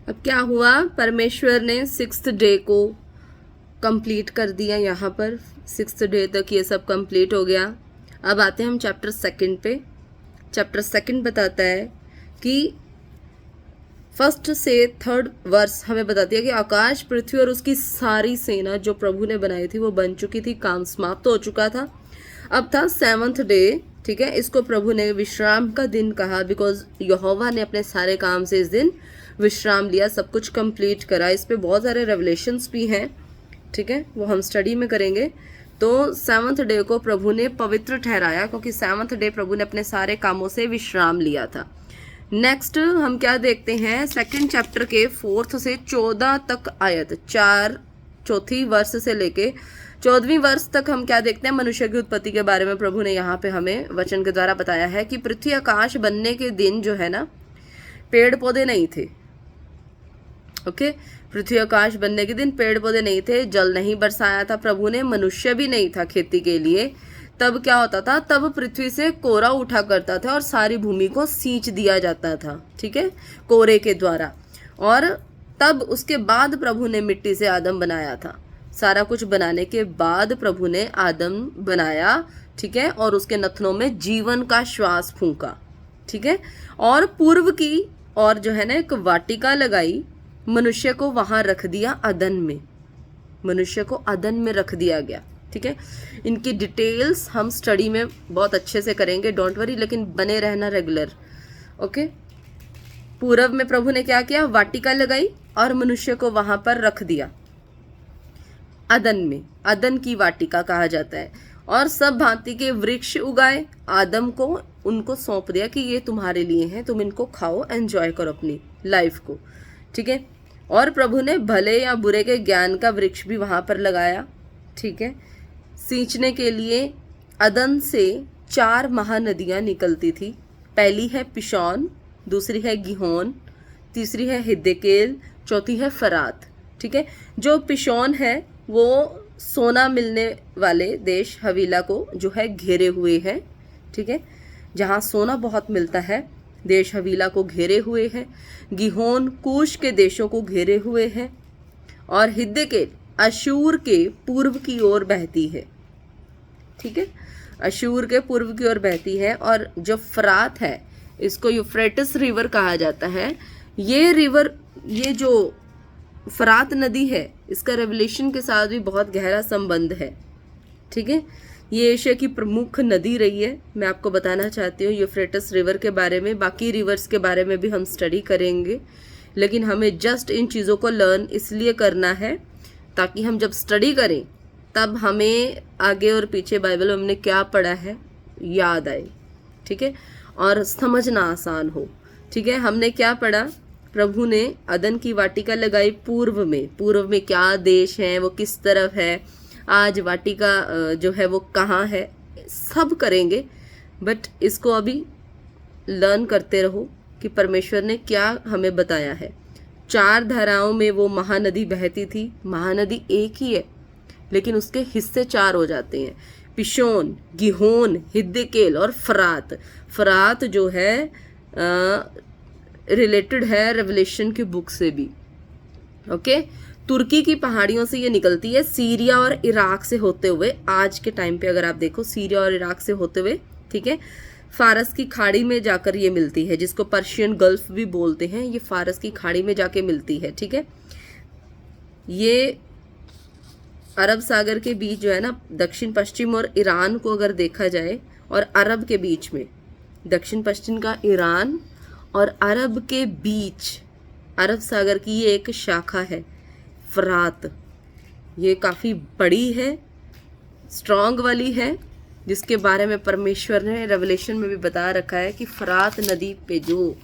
अब क्या हुआ, परमेश्वर ने 6th डे को कंप्लीट कर दिया। यहाँ पर 6th डे तक ये सब कंप्लीट हो गया। अब आते हैं हम चैप्टर 2 पे। चैप्टर 2 बताता है कि 1 से 3 वर्स हमें बताती है कि आकाश, पृथ्वी और उसकी सारी सेना जो प्रभु ने बनाई थी वो बन चुकी थी, काम समाप्त हो चुका था। अब था 7th डे, ठीक है। इसको प्रभु ने विश्राम का दिन कहा, बिकॉज यहोवा ने अपने सारे काम से इस दिन विश्राम लिया, सब कुछ कंप्लीट करा। इस पे बहुत सारे रेवलेशंस भी हैं, ठीक है, वो हम स्टडी में करेंगे। तो 7th डे को प्रभु ने पवित्र ठहराया, क्योंकि 7th डे प्रभु ने अपने सारे कामों से विश्राम लिया था। नेक्स्ट हम क्या देखते हैं, 2nd चैप्टर के 4th से 14 तक आयत, 4 वर्ष से लेके 14वीं वर्ष तक हम क्या देखते हैं, मनुष्य की उत्पत्ति के बारे में प्रभु ने यहाँ पे हमें वचन के द्वारा बताया है कि पृथ्वी आकाश बनने के दिन जो है ना, पेड़ पौधे नहीं थे। ओके, पृथ्वी आकाश बनने के दिन पेड़ पौधे नहीं थे, जल नहीं बरसाया था प्रभु ने, मनुष्य भी नहीं था खेती के लिए। तब क्या होता था, तब पृथ्वी से कोरा उठा करता था और सारी भूमि को सींच दिया जाता था, ठीक है, कोरे के द्वारा। और तब उसके बाद प्रभु ने मिट्टी से आदम बनाया था। सारा कुछ बनाने के बाद प्रभु ने आदम बनाया, ठीक है, और उसके नथनों में जीवन का श्वास फूंका, ठीक है। और पूर्व की और जो है ना एक वाटिका लगाई, मनुष्य को वहां रख दिया अदन में, मनुष्य को अदन में रख दिया गया, ठीक है। इनकी डिटेल्स हम स्टडी में बहुत अच्छे से करेंगे, डोंट वरी, लेकिन बने रहना रेगुलर, ओके। पूरब में प्रभु ने क्या किया, वाटिका लगाई और मनुष्य को वहां पर रख दिया अदन में, अदन की वाटिका कहा जाता है। और सब भांति के वृक्ष उगाए, आदम को उनको सौंप दिया कि ये तुम्हारे लिए हैं, तुम इनको खाओ, एंजॉय करो अपनी लाइफ को, ठीक है। और प्रभु ने भले या बुरे के ज्ञान का वृक्ष भी वहां पर लगाया, ठीक है। सींचने के लिए अदन से 4 महानदियां निकलती थी। पहली है पिशौन, दूसरी है गिहोन, तीसरी है हिद्देकेल, चौथी है फरात, ठीक है। जो पिशौन है वो सोना मिलने वाले देश हवीला को जो है घेरे हुए है, ठीक है, जहाँ सोना बहुत मिलता है, देश हवीला को घेरे हुए है। गिहोन कूश के देशों को घेरे हुए है। और हिद्देकेल अशूर के पूर्व की ओर बहती है, ठीक है, अशूर के पूर्व की ओर बहती है। और जो फरात है, इसको यूफ्रेटिस रिवर कहा जाता है। ये रिवर, ये जो फरात नदी है, इसका रेवलेशन के साथ भी बहुत गहरा संबंध है, ठीक है। ये एशिया की प्रमुख नदी रही है। मैं आपको बताना चाहती हूँ यूफ्रेटिस रिवर के बारे में, बाकी रिवर्स के बारे में भी हम स्टडी करेंगे, लेकिन हमें जस्ट इन चीज़ों को लर्न इसलिए करना है ताकि हम जब स्टडी करें तब हमें आगे और पीछे बाइबल में हमने क्या पढ़ा है याद आए, ठीक है, और समझना आसान हो, ठीक है। हमने क्या पढ़ा, प्रभु ने अदन की वाटिका लगाई पूर्व में, पूर्व में क्या देश है, वो किस तरफ है, आज वाटिका जो है वो कहाँ है, सब करेंगे। बट इसको अभी लर्न करते रहो कि परमेश्वर ने क्या हमें बताया है। 4 धाराओं में वो महानदी बहती थी। महानदी एक ही है लेकिन उसके हिस्से 4 हो जाते हैं, पिशोन, गिहोन, हिद्देकेल और फरात। फरात जो है रिलेटेड है रेवलेशन की बुक से भी, ओके। तुर्की की पहाड़ियों से ये निकलती है, सीरिया और इराक से होते हुए, आज के टाइम पे अगर आप देखो सीरिया और इराक से होते हुए, ठीक है, फारस की खाड़ी में जाकर ये मिलती है, जिसको पर्शियन गल्फ भी बोलते हैं। ये फारस की खाड़ी में जाके मिलती है, ठीक है। ये अरब सागर के बीच जो है ना, दक्षिण पश्चिम और ईरान को अगर देखा जाए, और अरब के बीच में, दक्षिण पश्चिम का ईरान और अरब के बीच अरब सागर की ये एक शाखा है फरात। ये काफ़ी बड़ी है, स्ट्रॉन्ग वाली है, जिसके बारे में परमेश्वर ने रेवलेशन में भी बता रखा है कि फरात नदी पे जो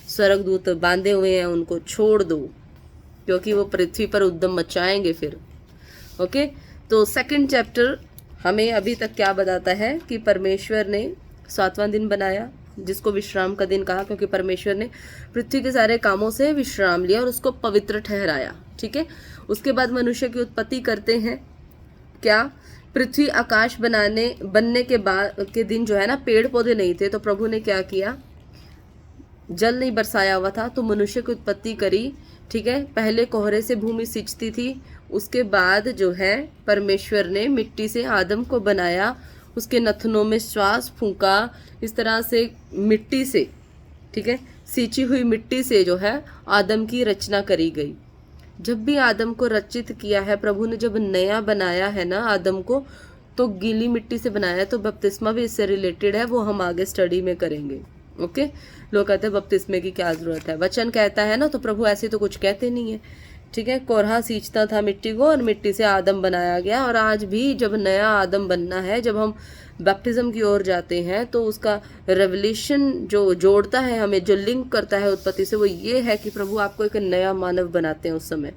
स्वर्गदूत बांधे हुए हैं उनको छोड़ दो, क्योंकि वो पृथ्वी पर उद्यम मचाएंगे फिर, ओके। तो 2nd चैप्टर हमें अभी तक क्या बताता है कि परमेश्वर ने 7वां दिन बनाया, जिसको विश्राम का दिन कहा, क्योंकि परमेश्वर ने पृथ्वी के सारे कामों से विश्राम लिया और उसको पवित्र ठहराया, ठीक है। उसके बाद मनुष्य की उत्पत्ति करते हैं। क्या, पृथ्वी आकाश बनने के बाद के दिन जो है ना, पेड़ पौधे नहीं थे, तो प्रभु ने क्या किया, जल नहीं बरसाया हुआ था, तो मनुष्य की उत्पत्ति करी, ठीक है। पहले कोहरे से भूमि सिंचती थी, उसके बाद जो है परमेश्वर ने मिट्टी से आदम को बनाया, उसके नथनों में श्वास फूंका, इस तरह से मिट्टी से, ठीक है, सींची हुई मिट्टी से जो है आदम की रचना करी गई। जब भी आदम को रचित किया है प्रभु ने, जब नया बनाया है ना आदम को, तो गीली मिट्टी से बनाया, तो बपतिस्मा भी इससे रिलेटेड है, वो हम आगे स्टडी में करेंगे। ओके, लोग कहते हैं बपतिस्मे की क्या जरूरत है, वचन कहता है ना, तो प्रभु ऐसे तो कुछ कहते नहीं है, ठीक है। कोरहा सींचता था मिट्टी को और मिट्टी से आदम बनाया गया। और आज भी जब नया आदम बनना है, जब हम बैप्टिज्म की ओर जाते हैं, तो उसका रेवलेशन जो जोड़ता है हमें, जो लिंक करता है उत्पत्ति से, वो ये है कि प्रभु आपको एक नया मानव बनाते हैं उस समय।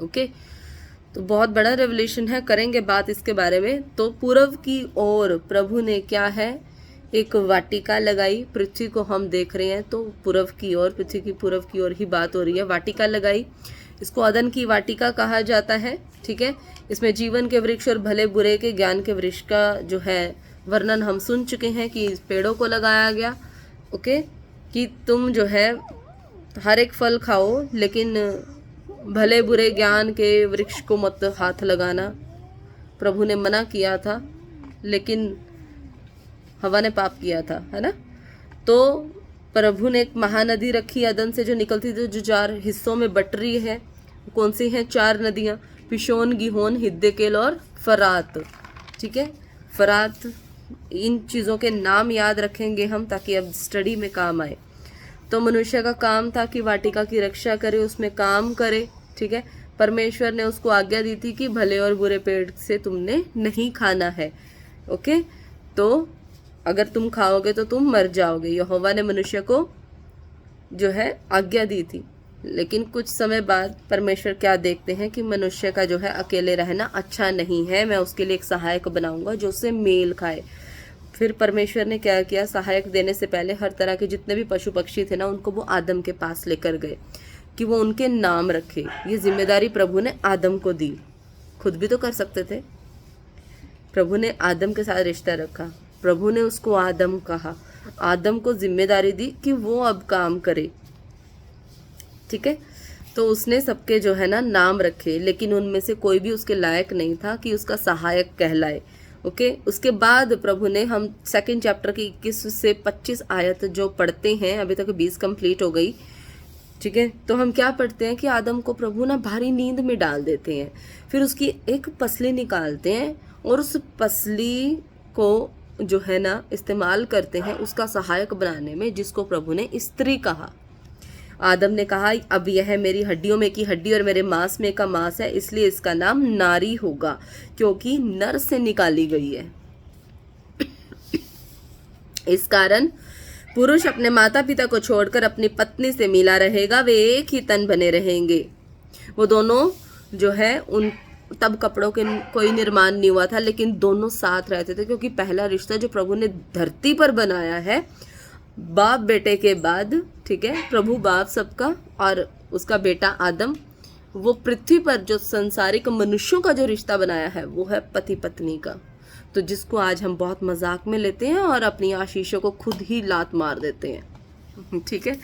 ओके, तो बहुत बड़ा रेवलेशन है, करेंगे बात इसके बारे में। तो पूर्व की ओर प्रभु ने क्या है, एक वाटिका लगाई। पृथ्वी को हम देख रहे हैं तो पूर्व की ओर, पृथ्वी की पूर्व की ओर ही बात हो रही है। वाटिका लगाई, इसको अदन की वाटिका कहा जाता है, ठीक है। इसमें जीवन के वृक्ष और भले बुरे के ज्ञान के वृक्ष का जो है वर्णन हम सुन चुके हैं कि इस पेड़ों को लगाया गया। ओके, कि तुम जो है हर एक फल खाओ, लेकिन भले बुरे ज्ञान के वृक्ष को मत हाथ लगाना। प्रभु ने मना किया था, लेकिन हवा ने पाप किया था, है ना। तो प्रभु ने एक महानदी रखी अदन से, जो निकलती थी, जो 4 हिस्सों में बट रही है। कौन सी हैं 4 नदियाँ? पिशोन, गिहोन, हिद्देकेल और फरात, ठीक है। फरात, इन चीज़ों के नाम याद रखेंगे हम, ताकि अब स्टडी में काम आए। तो मनुष्य का काम था कि वाटिका की रक्षा करे, उसमें काम करे, ठीक है। परमेश्वर ने उसको आज्ञा दी थी कि भले और बुरे पेड़ से तुमने नहीं खाना है। ओके, तो अगर तुम खाओगे तो तुम मर जाओगे। यहोवा ने मनुष्य को जो है आज्ञा दी थी, लेकिन कुछ समय बाद परमेश्वर क्या देखते हैं कि मनुष्य का जो है अकेले रहना अच्छा नहीं है, मैं उसके लिए एक सहायक बनाऊंगा जो उससे मेल खाए। फिर परमेश्वर ने क्या किया, सहायक देने से पहले हर तरह के जितने भी पशु पक्षी थे ना, उनको वो आदम के पास लेकर गए कि वो उनके नाम रखे। ये जिम्मेदारी प्रभु ने आदम को दी, खुद भी तो कर सकते थे। प्रभु ने आदम के साथ रिश्ता रखा, प्रभु ने उसको आदम कहा, आदम को जिम्मेदारी दी कि वो अब काम करे, ठीक है। तो उसने सबके जो है ना नाम रखे, लेकिन उनमें से कोई भी उसके लायक नहीं था कि उसका सहायक कहलाए। ओके, उसके बाद प्रभु ने, हम 2 चैप्टर की 21 से 25 आयत जो पढ़ते हैं, अभी तक 20 कंप्लीट हो गई, ठीक है। तो हम क्या पढ़ते हैं कि आदम को प्रभु ना भारी नींद में डाल देते हैं, फिर उसकी एक पसली निकालते हैं और उस पसली को जो है ना इस्तेमाल करते हैं उसका सहायक बनाने में, जिसको प्रभु ने स्त्री कहा। आदम ने कहा, अब यह मेरी हड्डियों में की हड्डी और मेरे मांस में का मांस है, इसलिए इसका नाम नारी होगा, क्योंकि नर से निकाली गई है। इस कारण पुरुष अपने माता पिता को छोड़कर अपनी पत्नी से मिला रहेगा, वे एक ही तन बने रहेंगे। वो दोनों जो है, उन तब कपड़ों के कोई निर्माण नहीं हुआ था, लेकिन दोनों साथ रहते थे, क्योंकि पहला रिश्ता जो प्रभु ने धरती पर बनाया है बाप बेटे के बाद, ठीक है, प्रभु बाप सबका और उसका बेटा आदम, वो पृथ्वी पर जो संसारिक मनुष्यों का जो रिश्ता बनाया है वो है पति पत्नी का। तो जिसको आज हम बहुत मजाक में लेते हैं और अपनी आशीषों को खुद ही लात मार देते हैं, ठीक है।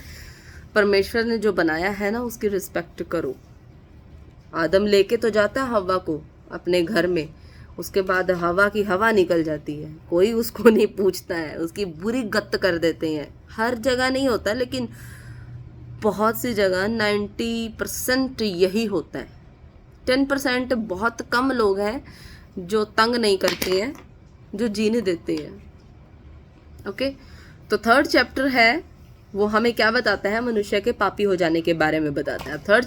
परमेश्वर ने जो बनाया है ना, उसकी रिस्पेक्ट करो। आदम लेके तो जाता है हवा को अपने घर में, उसके बाद हवा की हवा निकल जाती है, कोई उसको नहीं पूछता है, उसकी बुरी गत कर देते हैं। हर जगह नहीं होता, लेकिन बहुत सी जगह 90% यही होता है। 10% बहुत कम लोग हैं जो तंग नहीं करते हैं, जो जीने देते हैं। ओके, तो 3rd चैप्टर है, वो हमें क्या बताता है, मनुष्य के पापी हो जाने के बारे में बताता है। 3rd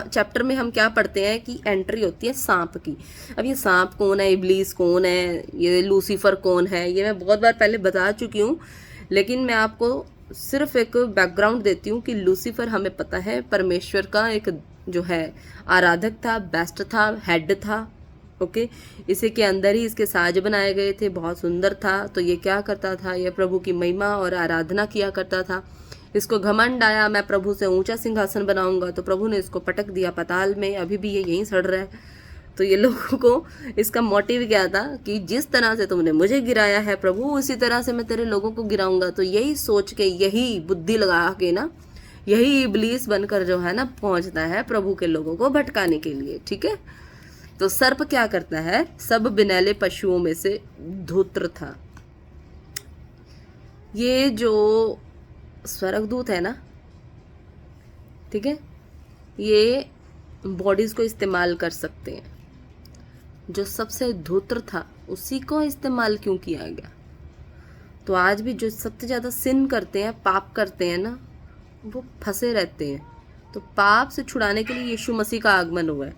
चैप्टर में हम क्या पढ़ते हैं कि एंट्री होती है सांप की। अब ये सांप कौन है, इब्लीस कौन है, ये लूसीफर कौन है, ये मैं बहुत बार पहले बता चुकी हूँ, लेकिन मैं आपको सिर्फ एक बैकग्राउंड देती हूँ कि लूसीफर हमें पता है परमेश्वर का एक जो है आराधक था, बेस्ट था, हेड था। ओके, इसी के अंदर ही इसके साज बनाए गए थे, बहुत सुंदर था। तो ये क्या करता था, ये प्रभु की महिमा और आराधना किया करता था। इसको घमंड आया, मैं प्रभु से ऊंचा सिंहासन बनाऊंगा, तो प्रभु ने इसको पटक दिया पाताल में, अभी भी ये यहीं सड़ रहा है। तो ये लोगों को इसका मोटिव क्या था कि जिस तरह से तुमने मुझे गिराया है प्रभु, उसी तरह से मैं तेरे लोगों को गिराऊंगा। तो यही सोच के, यही बुद्धि लगा के ना, यही इब्लीस बनकर जो है ना पहुंचता है प्रभु के लोगों को भटकाने के लिए, ठीक है। तो सर्प क्या करता है, सब बिनैले पशुओं में से धूर्त था। ये जो स्वर्गदूत है ना, ठीक है, ये बॉडीज को इस्तेमाल कर सकते हैं। जो सबसे धूर्त था उसी को इस्तेमाल क्यों किया गया? तो आज भी जो सबसे ज़्यादा सिन करते हैं, पाप करते हैं ना, वो फंसे रहते हैं। तो पाप से छुड़ाने के लिए यीशु मसीह का आगमन हुआ है।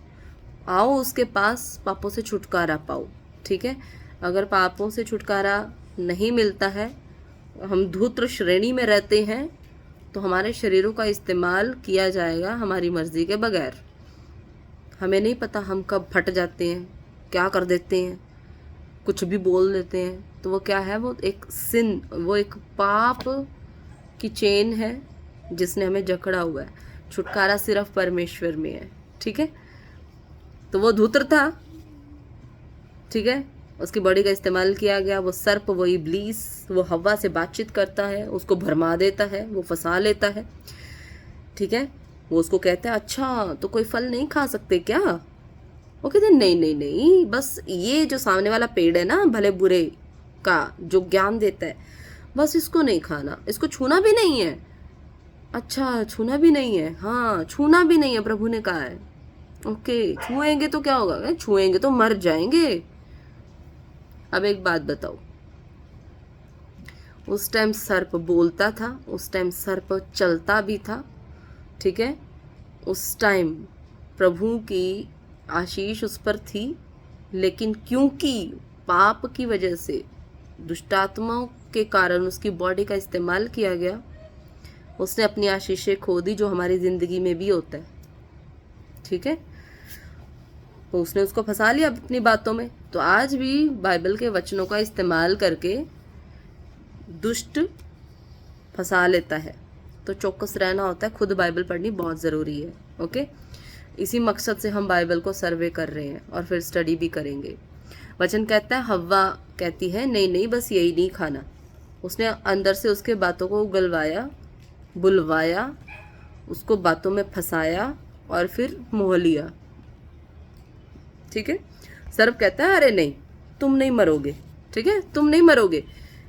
आओ उसके पास, पापों से छुटकारा पाओ, ठीक है। अगर पापों से छुटकारा नहीं मिलता है, हम धूर्त श्रेणी में रहते हैं, तो हमारे शरीरों का इस्तेमाल किया जाएगा हमारी मर्जी के बगैर। हमें नहीं पता हम कब फट जाते हैं, क्या कर देते हैं, कुछ भी बोल देते हैं। तो वो क्या है, वो एक सिन, वो एक पाप की चेन है जिसने हमें जकड़ा हुआ है। छुटकारा सिर्फ परमेश्वर में है, ठीक है। तो वो धूर्त था, ठीक है, उसकी बॉडी का इस्तेमाल किया गया। वो सर्प, वो इब्लीस, वो हवा से बातचीत करता है, उसको भरमा देता है, वो फंसा लेता है, ठीक है। वो उसको कहता है अच्छा तो कोई फल नहीं खा सकते क्या? वो कहते हैं नहीं नहीं नहीं, बस ये जो सामने वाला पेड़ है ना भले बुरे का जो ज्ञान देता है, बस इसको नहीं खाना, इसको छूना भी नहीं है। अच्छा छूना भी नहीं है, हाँ छूना भी नहीं है, प्रभु ने कहा है। ओके, छुएंगे तो क्या होगा? छुएंगे तो मर जाएंगे। अब एक बात बताओ, उस टाइम सर्प बोलता था, उस टाइम सर्प चलता भी था, ठीक है। उस टाइम प्रभु की आशीष उस पर थी, लेकिन क्योंकि पाप की वजह से, दुष्टात्माओं के कारण उसकी बॉडी का इस्तेमाल किया गया, उसने अपनी आशीषें खो दी, जो हमारी ज़िंदगी में भी होता है, ठीक है। तो उसने उसको फंसा लिया अपनी बातों में। तो आज भी बाइबल के वचनों का इस्तेमाल करके दुष्ट फंसा लेता है। तो चौकस रहना होता है, खुद बाइबल पढ़नी बहुत ज़रूरी है, ओके। इसी मकसद से हम बाइबल को सर्वे कर रहे हैं और फिर स्टडी भी करेंगे। वचन कहता है, हव्वा कहती है नहीं नहीं बस यही नहीं खाना। उसने अंदर से उसके बातों को उगलवाया, बुलवाया, उसको बातों में फंसाया और फिर मोह लिया, ठीक है। सर्प कहता है अरे नहीं, तुम नहीं मरोगे, ठीक है, तुम नहीं मरोगे।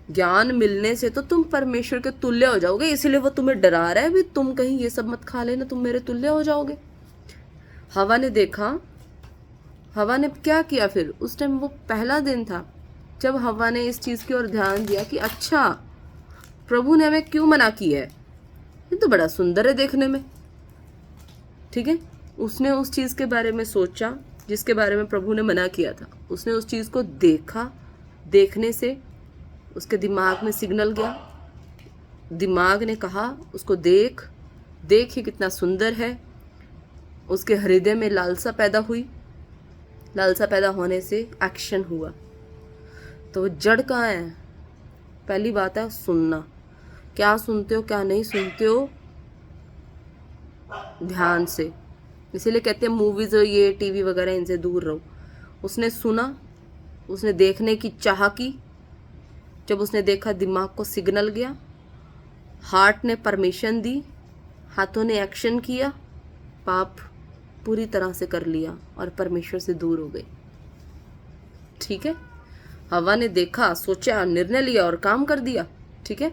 ज्ञान मिलने से तो तुम परमेश्वर के तुल्य हो जाओगे, इसलिए वो तुम्हें डरा रहा है, भी तुम कहीं ये सब मत खा लेना, तुम मेरे तुल्य हो जाओगे। हवा ने देखा, हवा ने क्या किया फिर? उस टाइम वो पहला दिन था जब हवा ने इस चीज़ की ओर ध्यान दिया कि अच्छा प्रभु ने हमें क्यों मना किया है, ये तो बड़ा सुंदर है देखने में, ठीक है। उसने उस चीज़ के बारे में सोचा जिसके बारे में प्रभु ने मना किया था। उसने उस चीज़ को देखा, देखने से उसके दिमाग में सिग्नल गया, दिमाग ने कहा उसको देख, देख ये कितना सुंदर है। उसके हृदय में लालसा पैदा हुई, लालसा पैदा होने से एक्शन हुआ। तो जड़ कहाँ है? पहली बात है सुनना। क्या सुनते हो क्या नहीं सुनते हो, ध्यान से। इसीलिए कहते हैं मूवीज़ और ये टीवी वगैरह इनसे दूर रहो। उसने सुना, उसने देखने की चाह की, जब उसने देखा दिमाग को सिग्नल गया, हार्ट ने परमिशन दी, हाथों ने एक्शन किया, पाप पूरी तरह से कर लिया और परमेश्वर से दूर हो गई, ठीक है। हवा ने देखा, सोचा, निर्णय लिया और काम कर दिया, ठीक है।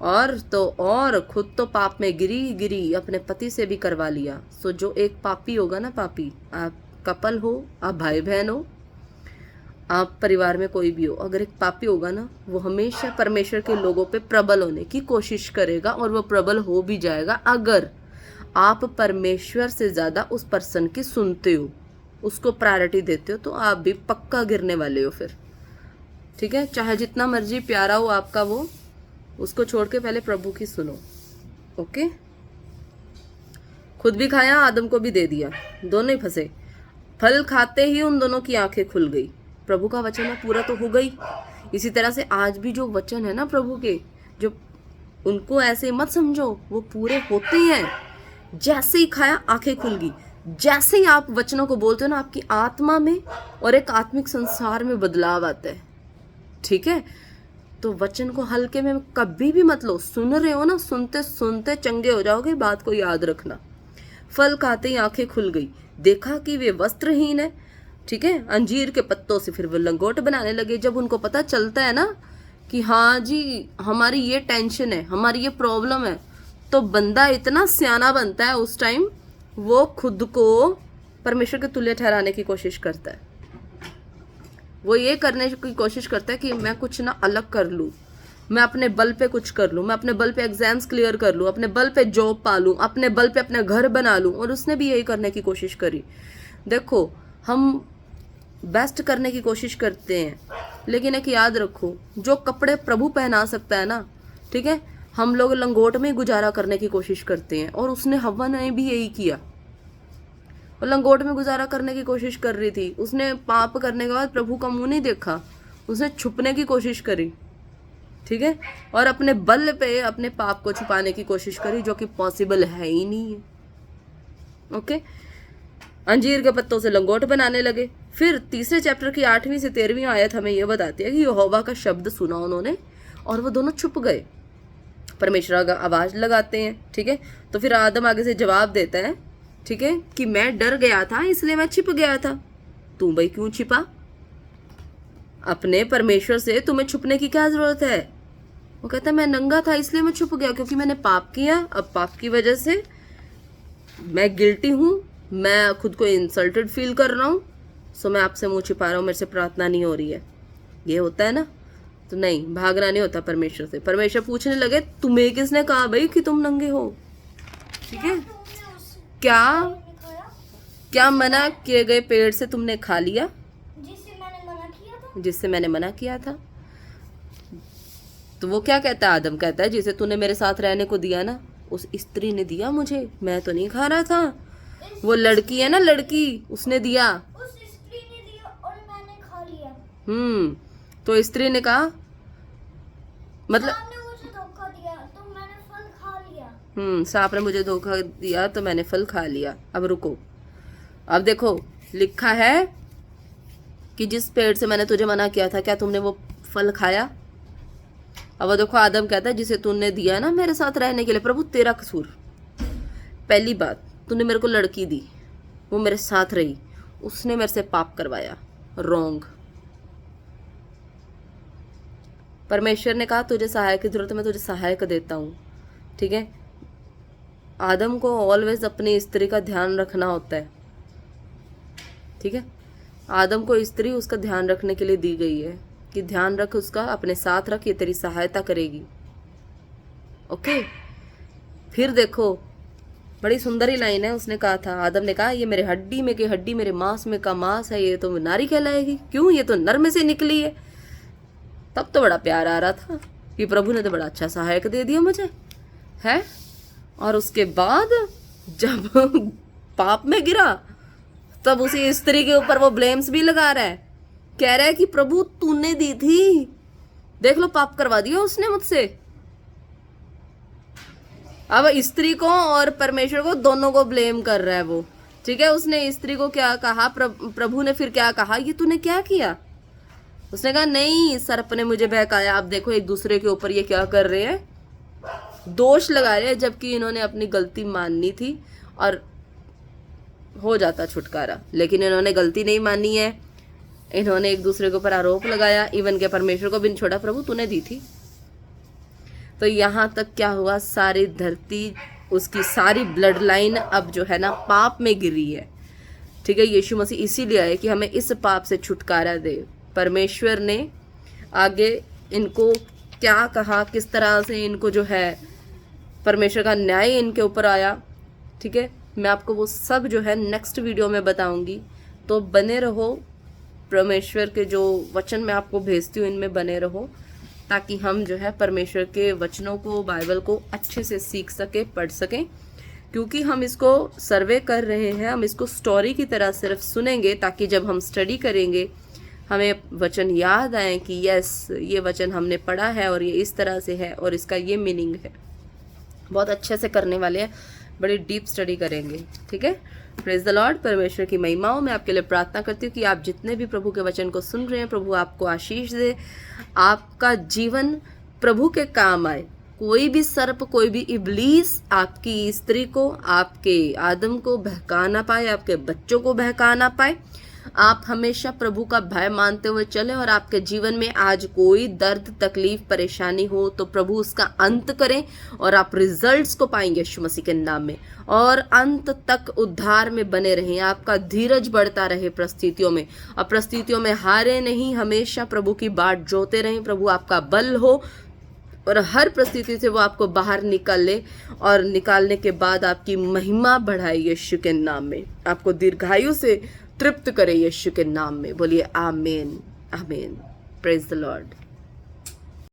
और तो और खुद तो पाप में गिरी, अपने पति से भी करवा लिया। सो जो एक पापी होगा ना, पापी, आप कपल हो, आप भाई बहन हो, आप परिवार में कोई भी हो, अगर एक पापी होगा ना, वो हमेशा परमेश्वर के लोगों पे प्रबल होने की कोशिश करेगा और वो प्रबल हो भी जाएगा अगर आप परमेश्वर से ज़्यादा उस पर्सन की सुनते हो, उसको प्रायोरिटी देते हो, तो आप भी पक्का गिरने वाले हो फिर, ठीक है। चाहे जितना मर्जी प्यारा हो आपका वो, उसको छोड़ के पहले प्रभु की सुनो, ओके। खुद भी खाया, आदम को भी दे दिया, दोनों ही फंसे। फल खाते ही उन दोनों की आंखें खुल गई। प्रभु का वचन है पूरा तो हो गई। इसी तरह से आज भी जो वचन है ना प्रभु के, जो उनको ऐसे मत समझो, वो पूरे होते हैं। जैसे ही खाया आंखें खुल गई। जैसे ही आप वचनों को बोलते हो ना, आपकी आत्मा में और एक आत्मिक संसार में बदलाव आता है, ठीक है। तो वचन को हल्के में कभी भी मत लो। सुन रहे हो ना, सुनते सुनते चंगे हो जाओगे, बात को याद रखना। फल खाते ही आंखें खुल गई, देखा कि वे वस्त्रहीन है। ठीक है, अंजीर के पत्तों से फिर वो लंगोट बनाने लगे। जब उनको पता चलता है ना कि हाँ जी हमारी ये टेंशन है, हमारी ये प्रॉब्लम है, तो बंदा इतना सियाना बनता है उस टाइम, वो खुद को परमेश्वर के तुल्य ठहराने की कोशिश करता है। वो ये करने की कोशिश करता है कि मैं कुछ ना अलग कर लूँ, मैं अपने बल पे कुछ कर लूँ, मैं अपने बल पे एग्जाम्स क्लियर कर लूँ, अपने बल पे जॉब पा लूँ, अपने बल पे अपना घर बना लूँ। और उसने भी यही करने की कोशिश करी। देखो, हम बेस्ट करने की कोशिश करते हैं, लेकिन एक याद रखो, जो कपड़े प्रभु पहना सकता है ना, ठीक है, हम लोग लंगोट में ही गुजारा करने की कोशिश करते हैं। और उसने, हव्वा ने भी यही किया, वो लंगोट में गुजारा करने की कोशिश कर रही थी। उसने पाप करने के बाद प्रभु का मुंह नहीं देखा, उसने छुपने की कोशिश करी। ठीक है, और अपने बल पे अपने पाप को छुपाने की कोशिश करी, जो कि पॉसिबल है ही नहीं है। ओके, अंजीर के पत्तों से लंगोट बनाने लगे। फिर तीसरे चैप्टर की 8वीं से 13वीं आयत हमें यह बताती है कि यहोवा का शब्द सुना उन्होंने और वो दोनों छुप गए। परमेश्वर का आवाज लगाते हैं। ठीक है, तो फिर आदम आगे से जवाब देता है, ठीक है, कि मैं डर गया था इसलिए मैं छिप गया था। तू भाई क्यों छिपा? अपने परमेश्वर से तुम्हें छुपने की क्या जरूरत है? वो कहता है मैं नंगा था इसलिए मैं छुप गया, क्योंकि मैंने पाप किया। अब पाप की वजह से मैं गिल्टी हूँ, मैं खुद को इंसल्टेड फील कर रहा हूँ, सो मैं आपसे मुंह छिपा रहा हूँ, मेरे से प्रार्थना नहीं हो रही है। ये होता है ना, तो नहीं, भागना नहीं होता परमेश्वर से। परमेश्वर पूछने लगे तुम्हें किसने कहा भाई कि तुम नंगे हो? ठीक है, क्या मना किए गए पेड़ से तुमने खा लिया जिससे मैंने मना किया था? तो वो क्या कहता है? आदम कहता है जिसे तूने मेरे साथ रहने को दिया ना, उस स्त्री ने दिया मुझे, मैं तो नहीं खा रहा था। वो लड़की है ना, लड़की, उसने दिया, उस स्त्री ने दिया और मैंने खा लिया। तो स्त्री ने कहा, मतलब सांप ने मुझे धोखा दिया तो मैंने फल खा लिया। सांप ने मुझे धोखा दिया तो मैंने फल खा लिया। अब रुको, अब देखो लिखा है कि जिस पेड़ से मैंने तुझे मना किया था, क्या तुमने वो फल खाया? अब वो देखो, आदम कहता है जिसे तूने दिया ना मेरे साथ रहने के लिए, प्रभु तेरा कसूर। पहली बात, तूने मेरे को लड़की दी, वो मेरे साथ रही, उसने मेरे से पाप करवाया, रॉन्ग। परमेश्वर ने कहा तुझे सहायक की जरूरत है, मैं तुझे सहायक देता हूँ। ठीक है, आदम को ऑलवेज अपनी स्त्री का ध्यान रखना होता है। ठीक है, आदम को स्त्री उसका ध्यान रखने के लिए दी गई है कि ध्यान रख उसका, अपने साथ रख, ये तेरी सहायता करेगी। ओके, फिर देखो बड़ी सुंदर ही लाइन है, उसने कहा था, आदम ने कहा ये मेरे हड्डी में की हड्डी, मेरे मांस में का मांस है, ये तो नारी कहलाएगी। क्यों? ये तो नर में से निकली है। तब तो बड़ा प्यार आ रहा था कि प्रभु ने तो बड़ा अच्छा सहायक दे दिया मुझे, है। और उसके बाद जब पाप में गिरा, तब उसी स्त्री के ऊपर वो ब्लेम्स भी लगा रहा है, कह रहा है कि प्रभु तूने दी थी, देख लो पाप करवा दिया उसने मुझसे। अब स्त्री को और परमेश्वर को दोनों को ब्लेम कर रहा है वो। ठीक है, उसने स्त्री को क्या कहा, प्रभु ने फिर क्या कहा, ये तूने क्या किया? उसने कहा नहीं, सर्प ने मुझे बहकाया। आप देखो एक दूसरे के ऊपर ये क्या कर रहे हैं, दोष लगा रहे हैं, जबकि इन्होंने अपनी गलती माननी थी और हो जाता छुटकारा, लेकिन इन्होंने गलती नहीं मानी है। इन्होंने एक दूसरे के ऊपर आरोप लगाया, इवन के परमेश्वर को भी नहीं छोड़ा, प्रभु तूने दी थी। तो यहाँ तक क्या हुआ, सारी धरती, उसकी सारी ब्लड लाइन अब जो है ना पाप में गिरी है। ठीक है, यीशु मसीह इसीलिए आए कि हमें इस पाप से छुटकारा दे। परमेश्वर ने आगे इनको क्या कहा, किस तरह से इनको जो है परमेश्वर का न्याय इनके ऊपर आया। ठीक है, मैं आपको वो सब जो है नेक्स्ट वीडियो में बताऊंगी, तो बने रहो। परमेश्वर के जो वचन मैं आपको भेजती हूँ इनमें बने रहो, ताकि हम जो है परमेश्वर के वचनों को, बाइबल को अच्छे से सीख सके, पढ़ सकें। क्योंकि हम इसको सर्वे कर रहे हैं, हम इसको स्टोरी की तरह सिर्फ सुनेंगे, ताकि जब हम स्टडी करेंगे हमें वचन याद आए कि यस ये वचन हमने पढ़ा है और ये इस तरह से है और इसका ये मीनिंग है। बहुत अच्छे से करने वाले हैं। बड़ी डीप स्टडी करेंगे, ठीक है। Praise the Lord. परमेश्वर की महिमाओं में आपके लिए प्रार्थना करती हूँ कि आप जितने भी प्रभु के वचन को सुन रहे हैं, प्रभु आपको आशीष दे, आपका जीवन प्रभु के काम आए। कोई भी सर्प, कोई भी इब्लीस आपकी स्त्री को, आपके आदम को बहका ना पाए, आपके बच्चों को बहका ना पाए। आप हमेशा प्रभु का भय मानते हुए चले, और आपके जीवन में आज कोई दर्द, तकलीफ, परेशानी हो तो प्रभु उसका अंत करें, और आप रिजल्ट्स को पाएंगे यीशु मसीह के नाम में, और अंत तक उद्धार में बने रहें। आपका धीरज बढ़ता रहे परिस्थितियों में, और परिस्थितियों में हारे नहीं, हमेशा प्रभु की बाट जोते रहें। प्रभु आपका बल हो, और हर परिस्थिति से वो आपको बाहर निकाले, और निकालने के बाद आपकी महिमा बढ़ाए यीशु के नाम में। आपको दीर्घायु से तृप्त करे यीशु के नाम में। बोलिए आमीन, आमीन। Praise the Lord.